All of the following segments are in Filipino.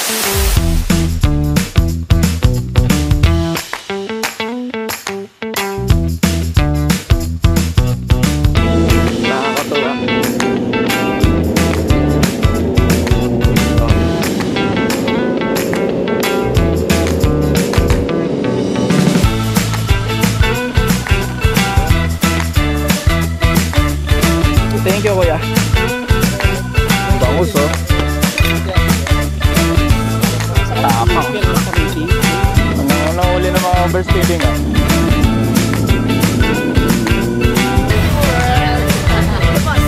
Thank you, kuya. Bangus, oh. Tama. Nahuli ng mga overspeeding, ah.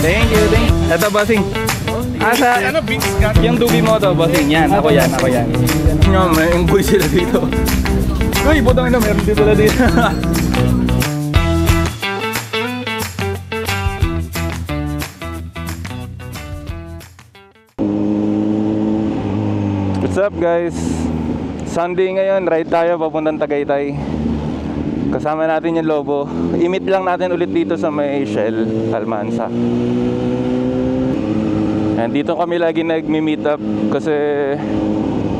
Thank you, thank you. Ito, bossing. Asa, yung dubi mo to, bossing. Yan, ako yan, ako yan. May unggoy sila dito. Uy, butang ina, meron dito na dito. What's up, guys? Sunday ngayon, ride tayo papuntang Tagaytay. Kasama natin yung Lobo. I-meet lang natin ulit dito sa may Shell, Almansa. And dito kami lagi nagmi-meet up kasi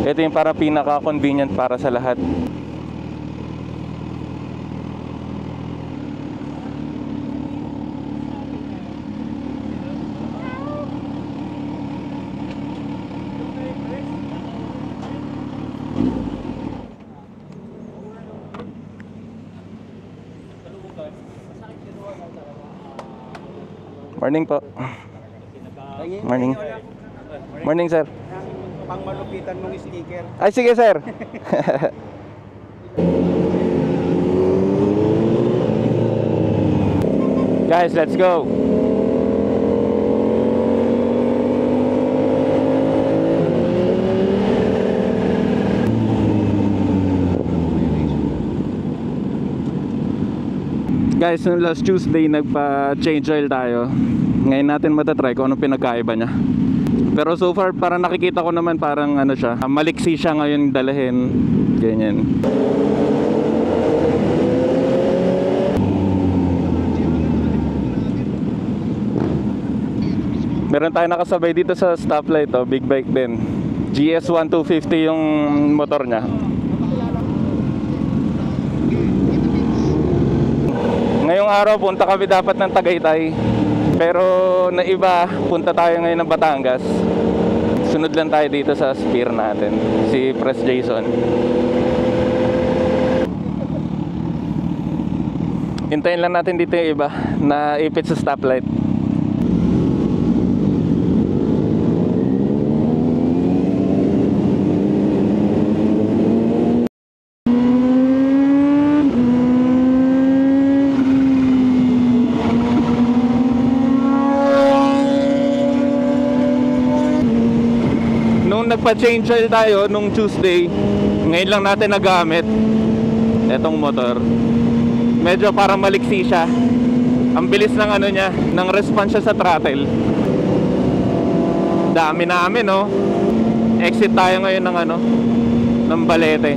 ito yung para pinaka-convenient para sa lahat. Morning po. Morning. Morning, sir. Pangmalupitan mong sticker. Ay, sige, sir. Guys, let's go. Guys, noong last Tuesday nagpa-change oil tayo. Ngayon natin matatry kung anong pinagkaiba niya. Pero so far parang nakikita ko naman parang ano siya, maliksi siya ngayon dalahin. Ganyan. Meron tayo nakasabay dito sa stoplight, oh, big bike din. GS1250 yung motor niya. Ngayong araw punta kami dapat ng Tagaytay, pero na iba punta tayo ngayon ng Batangas. Sunod lang tayo dito sa Spear natin, si Press Jason. Hintayin lang natin dito yung iba na ipit sa stoplight. Nagpa-change oil tayo nung Tuesday. Ngayon lang natin nagamit etong motor. Medyo parang maliksi siya. Ang bilis ng ano niya, ng response siya sa throttle. Dami namin, no. Exit tayo ngayon ng ano, ng Balete.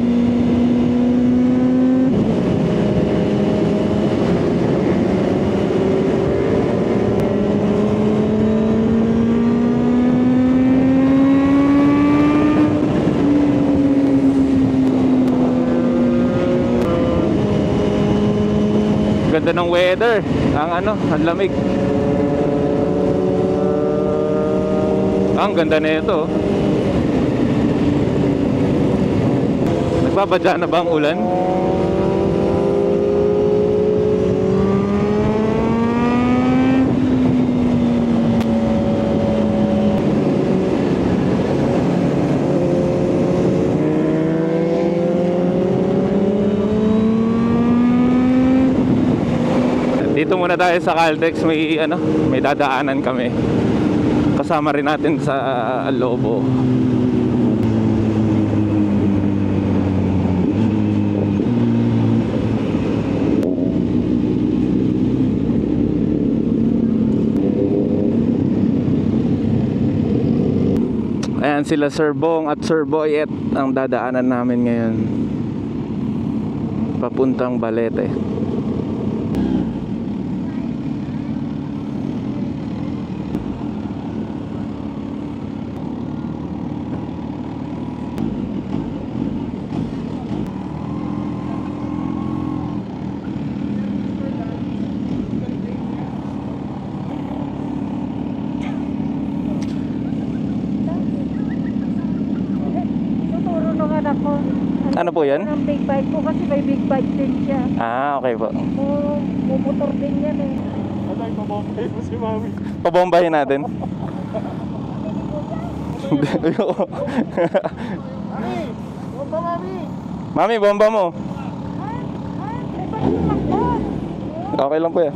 Ganda ng weather, ang ano, ang lamig. Ang ganda na ito. Nagbabadya na ba ang ulan? Dito muna tayo sa Caltex, may ano, may dadaanan kami. Kasama rin natin sa Lobo. Ayan sila Sir Bong at Sir Boyet ang dadaanan namin ngayon papuntang Balete. Ano po yan? Ang big bike po kasi may big bike din siya. Ah, okay po. Mumotor din yan eh. Atay, pabombay mo si Mami. Pabombahin natin. Ayoko. Mami! Bomba, Mami! Mami, bomba mo. Ay, Okay lang po yan.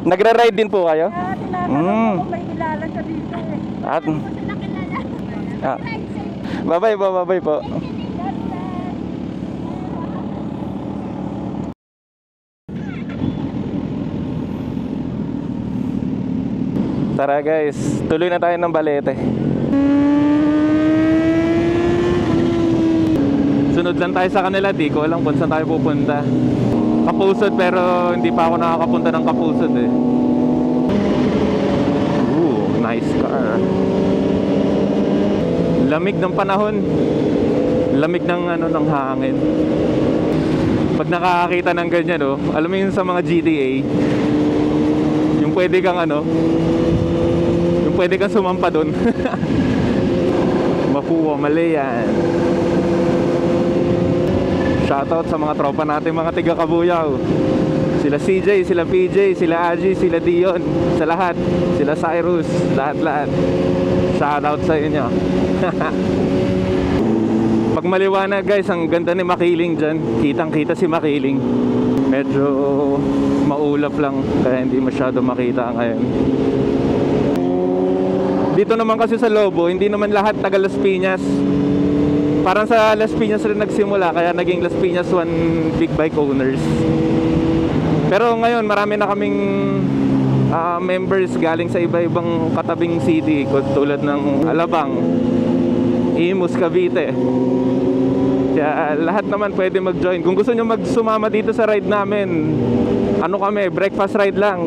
Nagra-ride din po kayo? tinatanong ko kung may kilala siya dito eh. At bye-bye po, bye-bye po. Tara guys, tuloy na tayo ng Balete. Sunod lang tayo sa kanila, di ko alam kung saan tayo pupunta. Kapusod pero hindi pa ako nakakapunta ng Kapusod eh. Ooh, nice car. Lamig ng panahon. Lamig ng ng hangin. Pag nakakakita ng ganyan, oh, alam mo yun sa mga GTA, yung pwede kang yung pwede kang sumampa doon. Mapuwa, mali yan. Shoutout sa mga tropa natin, mga tiga Kabuyaw. Sila CJ, sila PJ, sila Aji, sila Dion, sa lahat. Sila Cyrus, lahat-lahat. Shoutout sa inyo. Pag maliwanag guys, ang ganda ni Makiling dyan. Kitang-kita si Makiling. Medyo maulap lang, kaya hindi masyado makita ngayon. Dito naman kasi sa Lobo, hindi naman lahat taga Las Piñas. Parang sa Las Piñas rin nagsimula, kaya naging Las Piñas One Big Bike Owners. Pero ngayon marami na kaming members galing sa iba-ibang katabing city, tulad ng Alabang, Imus, Cavite. Kaya lahat naman pwede mag-join. Kung gusto nyo magsumama dito sa ride namin, kami, breakfast ride lang.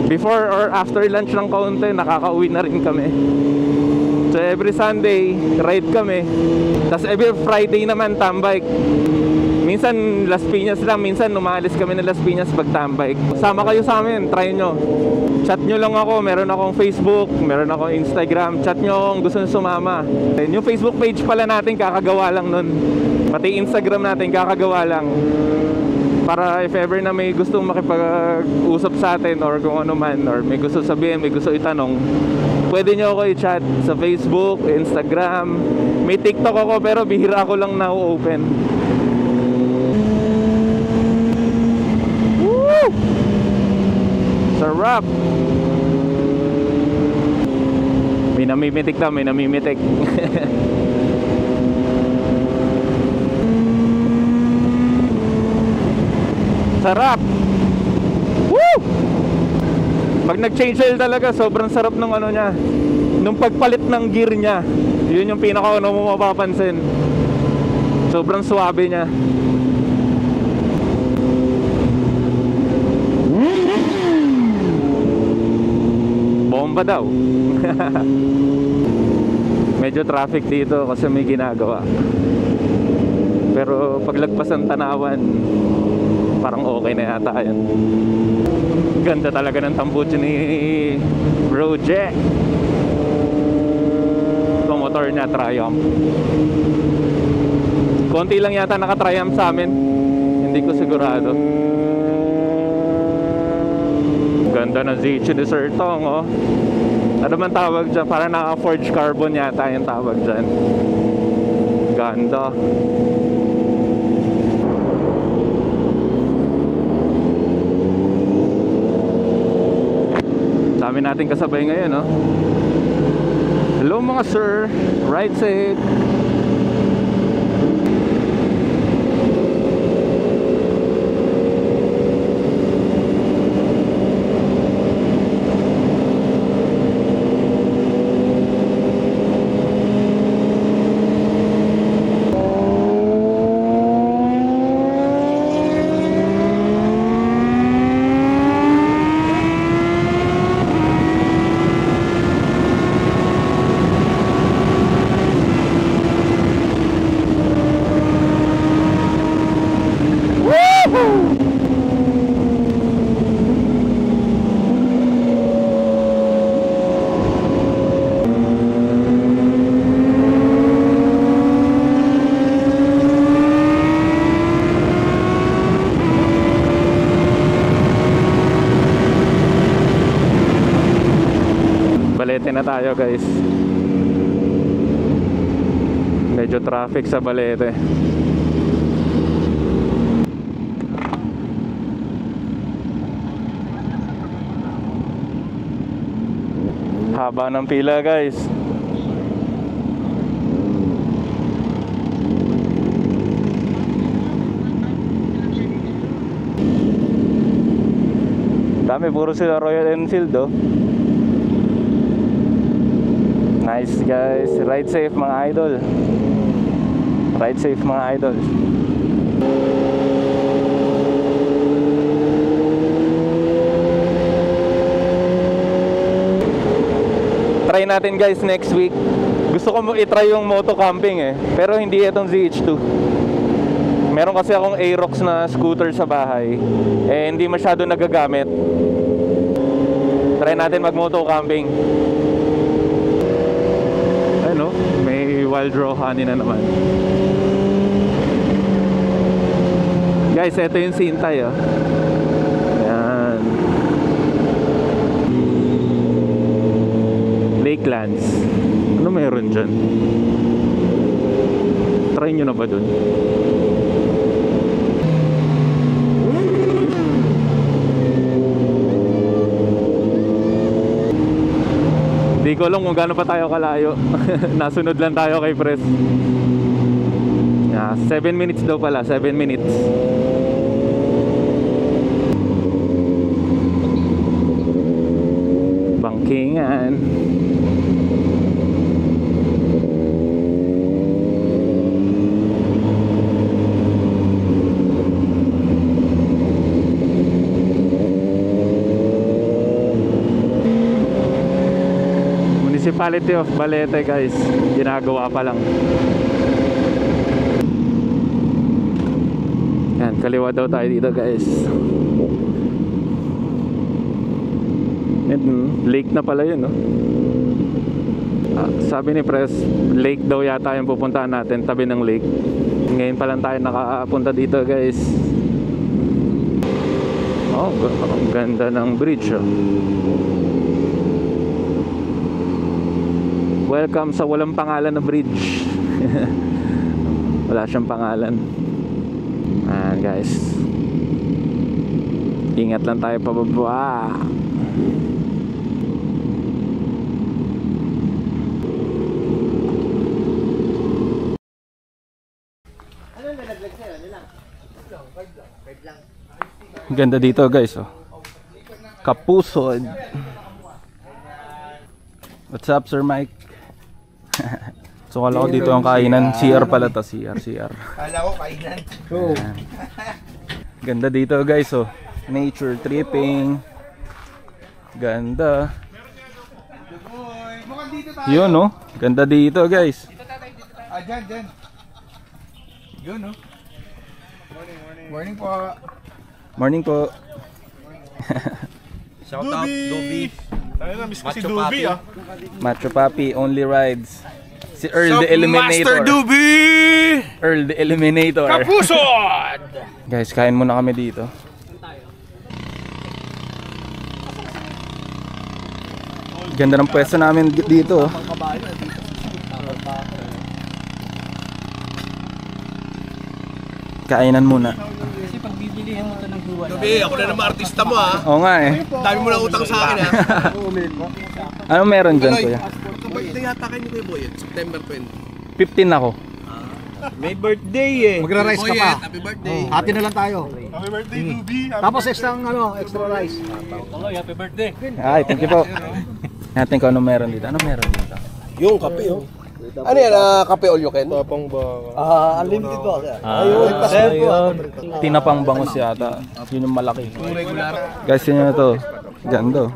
Before or after lunch ng kaunti, nakakauwi na rin kami. So every Sunday, ride kami. Tapos every Friday naman, tambike. Minsan Las Piñas lang, minsan umalis kami ng Las Piñas pag tambike. Sama kayo sa amin, try nyo. Chat nyo lang ako, meron akong Facebook, meron akong Instagram. Chat nyo kung gusto nyo sumama. And yung Facebook page pala natin, kakagawa lang nun. Pati Instagram natin, kakagawa lang. Para if ever na may gustong makipag-usap sa atin or kung ano man, or may gusto sabihin, may gusto itanong, pwede nyo ako i-chat sa Facebook, Instagram. May TikTok ako pero bihira ako lang na-open. Woo! Sarap! May namimitik na, may namimitik. Sarap! Woo! Pag nag-change oil talaga, sobrang sarap ng niya. Nung pagpalit ng gear niya, yun yung pinaka mo mapapansin. Sobrang suwabe niya. Bomba daw. Medyo traffic dito kasi may ginagawa. Pero paglagpas ng Tanawan, parang okay na yata yan. Ganda talaga ng tambucho ni Bro Jack. Itong motor niya, Triumph. Konti lang yata naka-Triumph sa amin. Hindi ko sigurado. Ganda ng Zichu ni Sir Tong, oh. Ano man tawag dyan? Parang naka-forged carbon yata yung tawag dyan. Ganda. Dami natin kasabay ngayon, no? Hello mga sir, ride safe. Balete na tayo guys. Medyo traffic sa Balete. Haba ng pila guys. Dami, puro sila Royal Enfield oh. Nice guys. Ride safe mga idol. Ride safe mga idol. Try natin guys next week. Gusto ko i-try yung moto camping eh. Pero hindi itong ZH2. Meron kasi akong Aerox na scooter sa bahay. Eh hindi masyado nagagamit. Try natin mag-moto camping. Ano? May wild raw honey na naman. Guys, ito yung Sintay oh. Ayan. Lakelands. Ano meron dyan? Try nyo na ba dun? Hindi ko alam kung gaano pa tayo kalayo. Nasunod lang tayo kay Pres. 7 minutes daw pala, 7 minutes. Bangkingan. Municipality of Balete guys, ginagawa pa lang. Yan, kaliwa daw tayo dito guys. Lake na pala yun no? Sabi ni Pres, lake daw yata yung pupuntahan natin, tabi ng lake. Ngayon pa lang tayo nakapunta dito guys. Oh, ang ganda ng bridge oh. Welcome sa walang pangalan na bridge. Wala siyang pangalan. Ayan guys. Ingat lang tayo pababa. Ganda dito guys oh. Kapusod. What's up Sir Mike? So kala ko dito ang kainan. CR pala to, CR. Kala ko kainan. Ganda dito guys oh. Nature tripping. Ganda. Yun oh. Ganda dito guys. Dyan. Yun oh. Morning po. Morning po. Shout out Dubi. Tayo na, miss ko si Dubi ah. Macho Papi only rides. Si Earl the Eliminator. Master Dubi! Earl the Eliminator. Kapusod! Guys, kain muna kami dito. Ganda ng pwesto namin dito. Kainan muna. Kasi pag bibilihan mo ito ng duwa. Dubi, ako na naman artista mo ah. Oo nga eh. Dami mo na utang sa akin ah. Ano meron dyan kuya? Birthday yata kayo ni Kuya Boy, September 20. 15 ako. May birthday eh. Magra-rice ka pa. Happy birthday. Hati na lang tayo. Happy birthday, Dubi. Tapos extra rice. Happy birthday. Ay, thank you po. Natin kung ano meron dito. Ano meron dito? Yung kape oh. Ano yan? Kape all you can? Tapang ba? Unlimited ba? Ayun. Tinapang bangus yata. Yun yung malaki. Regular. Guys, yun na to. Ganda.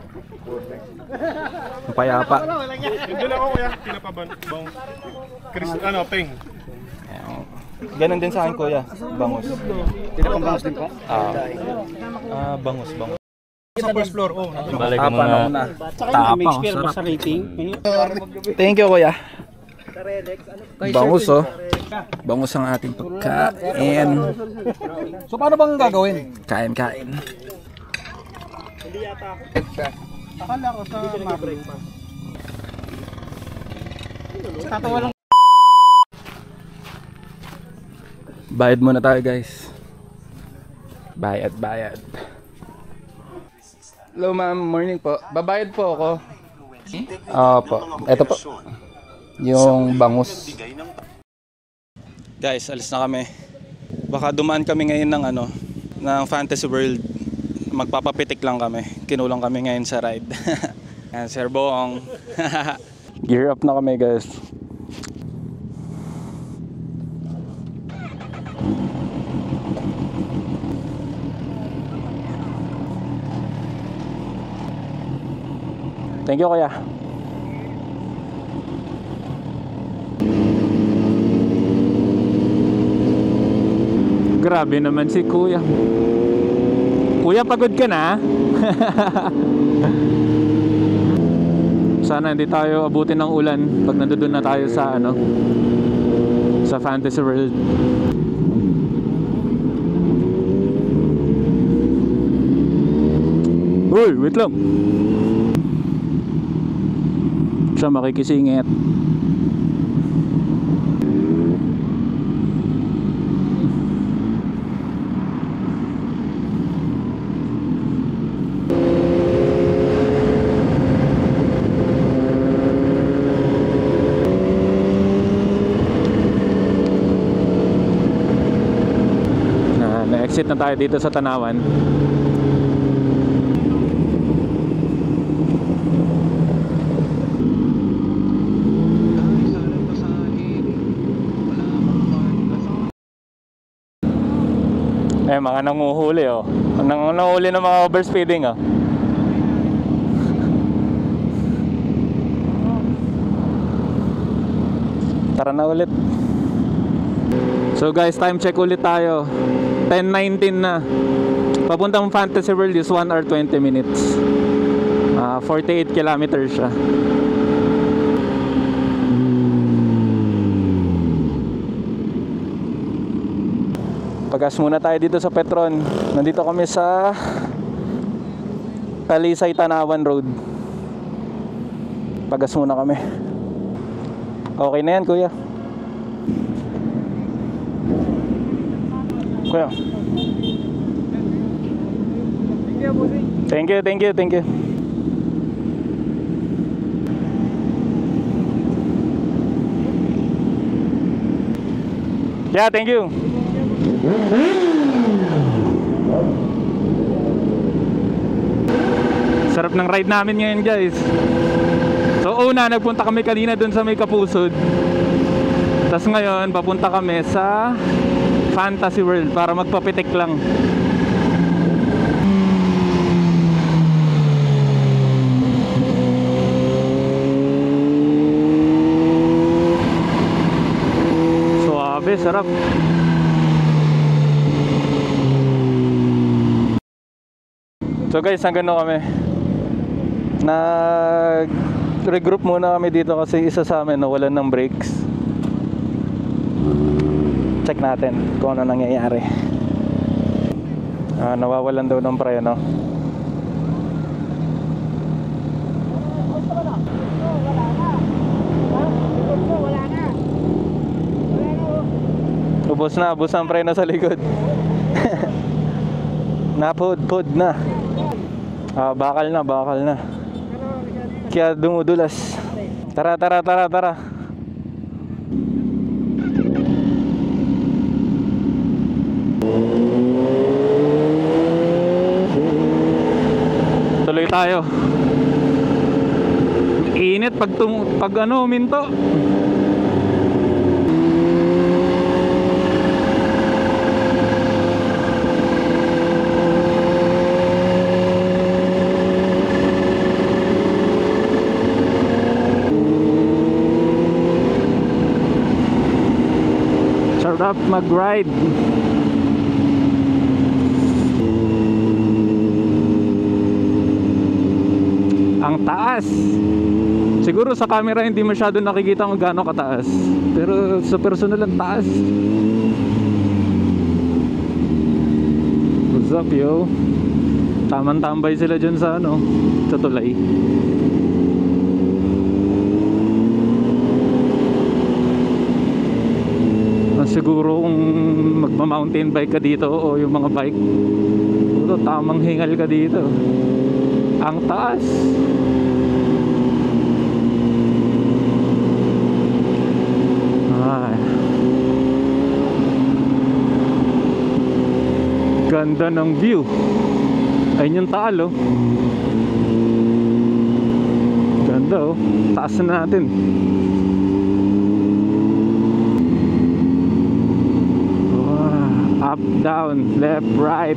Ang payapa. Doon ako kuya, pinapaban. Chris, ping. Ganon din sa akin kuya. Bangus. Tinapang bangus din pa? Bangus. Sa first floor, oh. Balikan mo na. Tapang. Sarap. Sa rating. Thank you kuya. Bangus oh. Bangus ang ating pagkain. So paano bang gagawin? Kain. Akala ko sa Maverick pa. Tatawa lang. Bayad muna tayo guys. Bayad. Hello ma'am, morning po. Babayad po ako. Po. Ito po. Yung bangus. Guys, alis na kami. Baka dumaan kami ngayon ng ng Fantasy World. Magpapapitik lang kami. Kinulang kami ngayon sa ride. Yan, Sir Bong. Gear up na kami guys. Thank you kuya. Grabe naman si kuya. Kuya, pagod ka na? Sana hindi tayo abutin ng ulan pag nandoon na tayo sa sa Fantasy World. Uy, wait lang. Siya makikisingit. Na-exit na tayo dito sa Tanawan. Mga nanguhuli nanguhuli ng mga overspeeding Tara na ulit. So guys, time check ulit tayo. 10:19 na. Papuntang Fantasy World is 1 hour 20 minutes. 48 kilometers siya. Pagas muna tayo dito sa Petron. Nandito kami sa Talisay Tanawan Road. Pagas muna kami. Okay na yan kuya. Kuya. Thank you. Yeah, thank you. Sarap ng ride namin ngayon guys. So una, nagpunta kami kanina dun sa may Kapusod. Tapos ngayon, papunta kami sa Fantasy World para magpapitik lang. Suabe, sarap. So guys, hanggang kami. Nag-regroup muna kami dito kasi isa sa amin nawalan ng brakes. Check natin kung ano nangyayari. Nawawalan daw ng preno. Ubos ang preno sa likod. Napod na. Bakal na. Kaya dumudulas. Tara. Tuloy tayo. Init pag minto. Sarap mag-ride. Ang taas. Siguro sa camera hindi masyado nakikita kung gaano kataas. Pero sa personal ang taas. What's up yo? Tamang-tambay sila dyan sa sa tulay. siguro kung magma-mountain bike ka dito o yung mga bike, ito, tamang hingal ka dito. Ang taas. Ay. Ganda ng view. Ayun yung Taal, oh. Ganda, oh. Taas na natin. Up, down, left, right.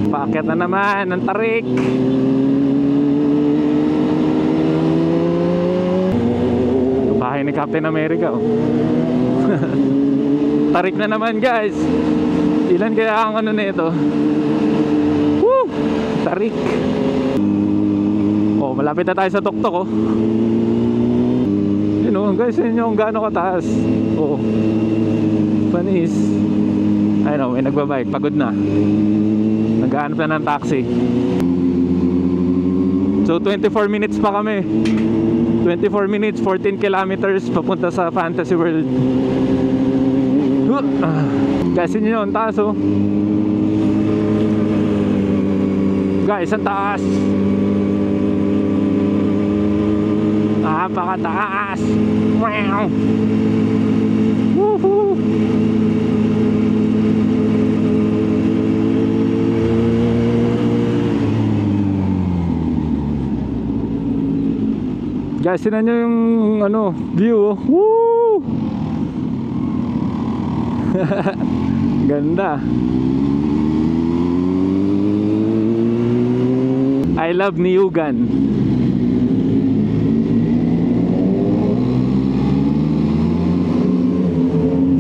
Paakyat na naman ang tarik. Bahay ni Captain America, oh. Tarik na naman, guys. Ilan kaya ang ano nito? Woo! Tarik. Oh, malapit na tayo sa tuktok, oh. Yun, oh, guys, yun yung gaano kataas. Oh. Panis. I know, may nagbabike, pagod na. Naghahanap na ng taxi. So 24 minutes pa kami. 24 minutes, 14 kilometers papunta sa Fantasy World. Guys, yun yun, taas, oh. Guys, ang taas. Napakataas. Wow. Woohoo. Guys, tinan nyo yung ano, view, oh. Woo! Ganda. I love Niugan.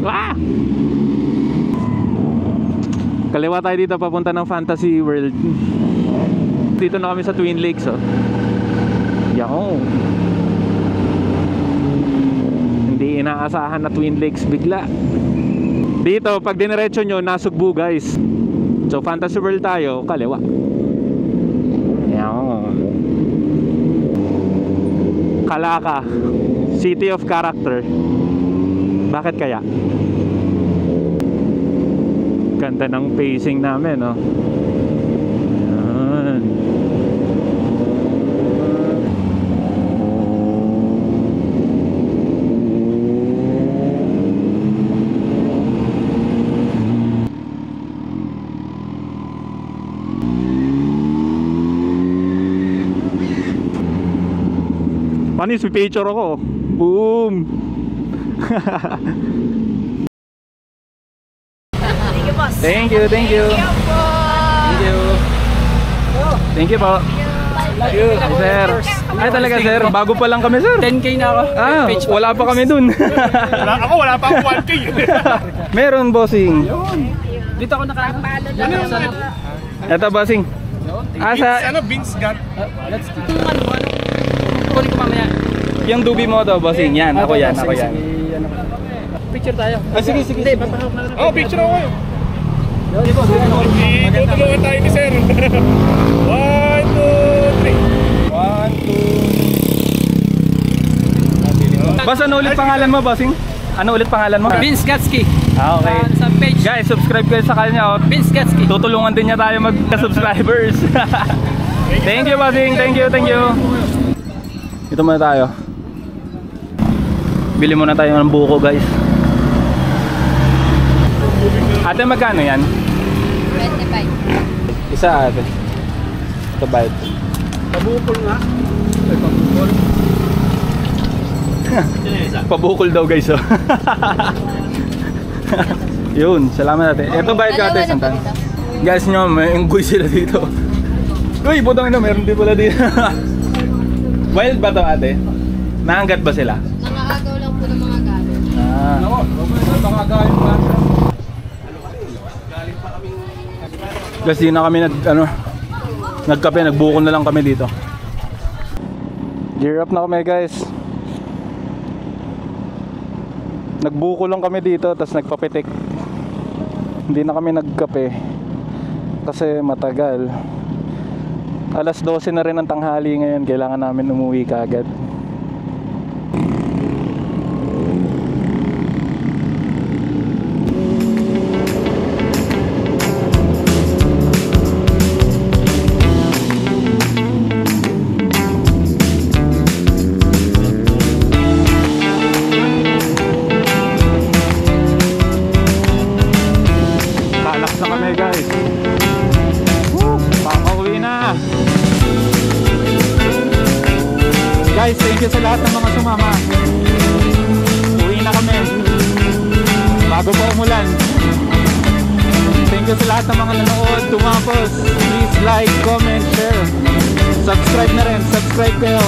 Ah! Kaliwa tayo dito papunta ng Fantasy World. Dito na kami sa Twin Lakes, oh. Yaw. Hindi inaasahan na Twin Lakes bigla. Dito pag diniretso nyo, Nasugbu, guys. So Fantasy World tayo, kaliwa. Yaw. Calaca, City of Character. Bakit kaya? Ganda ng pacing namin, no? Ayan. Panis, may picture ako. Boom! Thank you, thank you. Thank you. Thank you po. Thank you, sir. Ay talaga, sir. Bago pa lang kami, sir. 10k na ako. Ah, wala pa kami dun. Wala pa ako 1K. Meron, bossing. Dito ako nakapalo lang. Ito, bossing. Asa, Ano, Vince Gunn? Let's do. Kunin ko mamaya. yung dubi mo to, bossing. Yan, ako yan, ako yan. Picture tayo. Sige, sige. Hindi, papahawak na lang. Oh, picture ako kayo. Tutulungan tayo ni sir. 1, 2, 3. 1, 2. Boss, ano ulit pangalan mo, bossing? Ano ulit pangalan mo? Vince Gatsky. Ah, okay. Sa page. Guys, subscribe kayo sa kanya, oh. Vince Gatsky. Tutulungan din niya tayo magka-subscribers. Thank you, bossing. Thank you, thank you. Dito muna tayo. Bili muna tayo ng buko, guys. Ate, magkano yan? 25. Isa, ate. Ito bayad. Pabukol nga. Ay, pabukol. Pabukol daw, guys, oh. Yun, salamat ate. Ito bayad ka, ate. Santan. Guys nyo, may unggoy sila dito. Uy, putang ina, meron din pala dito. Wild ba to, ate? Naanggat ba sila? Nangaagaw lang po ng mga galo. Ah. Ako, baka galing pa. Guys, di na kami nagkape, nagbukol na lang kami dito. Gear up na kami, guys. Nagbukol lang kami dito, tapos nagpapitik. Hindi na kami nagkape kasi matagal. Alas 12 na rin ang tanghali ngayon, kailangan namin umuwi kaagad. Guys, thank you sa lahat ng mga sumama. Uwi na kami bago pa umulan. Thank you sa lahat ng mga nanood, tumapos. Please like, comment, share. Subscribe na rin, subscribe kayo.